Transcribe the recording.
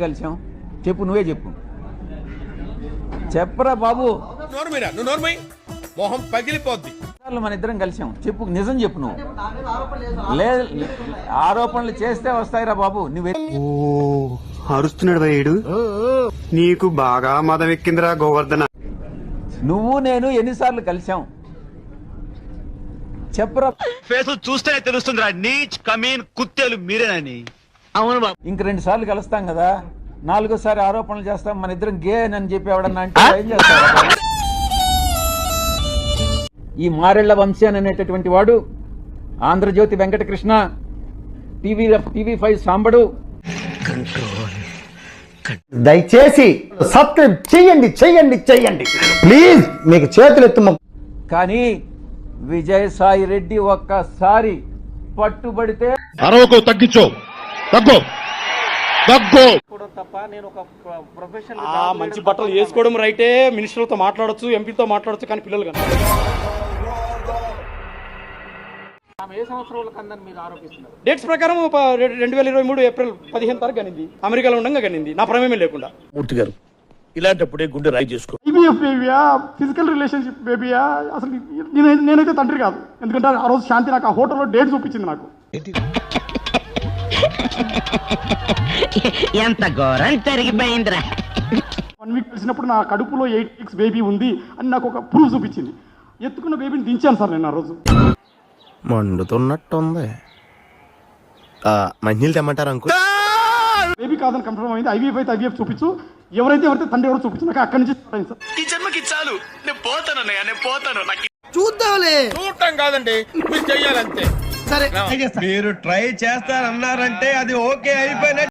కలిసాం చెప్పు, నువ్వే చెప్పు, చెప్పరా బాబు. మొహం పగిలిపోద్ది. మన ఇద్దరం కలిసాం, చెప్పు, నిజం చెప్పు. నువ్వు లేదు, ఆరోపణలు చేస్తే వస్తాయిరా బాబు. నువ్వే అరుస్తున్నాడు భయ్యుడు, నీకు బాగా మదం ఎక్కిందిరా గోవర్ధన. నువ్వు నేను ఎన్నిసార్లు కలిసాం చెప్పరా. ఫేస్ చూస్తేనే తెలుస్తుందిరా, నీచ్ కమీన్ కుత్తేలు మీరేనని. అవును బాబు. ఇంక 2 సార్లు కలుస్తాం కదా, 4ఓసారి ఆరోపణలు చేస్తాం. మన ఇద్దరం గే అని చెప్పి ఎవడన్నా అంటే ఏం చేస్తాడు? ఈ మారెళ్ల వంశాన్ అనేటటువంటి వాడు, ఆంధ్రజ్యోతి వెంకటకృష్ణ, టీవీ5 సాంబడు. దయచేసి సబ్స్క్రైబ్ చెయ్యండి చెయ్యండి చెయ్యండి ప్లీజ్, మీకు చేతులు ఎత్తు. కానీ విజయసాయి రెడ్డి ఒక్కసారి పట్టుబడితే అరవకు, తగ్గించో, తగ్గో తగ్గో. తప్ప నేను ఒక ప్రొఫెషనల్ మంచి బట్టలు వేసుకోవడం రైటే, మినిస్టర్లతో మాట్లాడొచ్చు, ఎంపీతో మాట్లాడొచ్చు, కానీ పిల్లలు కానీ ఏ సంవత్సరంలో కందని మీరు ఆరోపిస్తున్నారు? డేట్స్ ప్రకారం 2023 ఏప్రిల్ 15 తారీఖు కనింది, అమెరికాలో ఉండగా కనింది, నా ప్రమేయం లేకుండా. మూర్తి గారు, ఇలాంటప్పుడే గుండె రాయి చేసుకో. IVF బేబీయా, ఫిజికల్ రిలేషన్షిప్ బేబీయా, అసలు నేనైతే తండ్రి కాదు. ఎందుకంటే ఆ రోజు శాంతి నాకు ఆ హోటల్లో డేట్ చూపించింది. నాకు ఎంత ఘోరం జరిగిపోయిందిరా. 1 వీక్ కలిసినప్పుడు నా కడుపులో 8 weeks బేబీ ఉంది అని నాకు ఒక ప్రూఫ్ చూపించింది. ఎత్తుకున్న బేబీని దించాను సార్ నేను ఆ రోజు. మండుతున్నట్టుంది. మంచినీళ్ళు తెమ్మంటారు అంకుల్? బేబీ కాదని కన్ఫర్మ్ అయింది. IVF అయితే IVF చూపించు, ఎవరైతే తండ్రి ఎవరో చూపించు. నాకు అక్కడి నుంచి స్టార్ట్ అయింది సార్. ఈ జన్మకి చాలు, నేను పోతానన్నయ్య, నేను పోతాను. చూద్దాంలే, చూడటం కాదండి, మీరు చెయ్యాలంతే. సరే మీరు ట్రై చేస్తారన్నారంటే అది ఓకే అయిపోయిన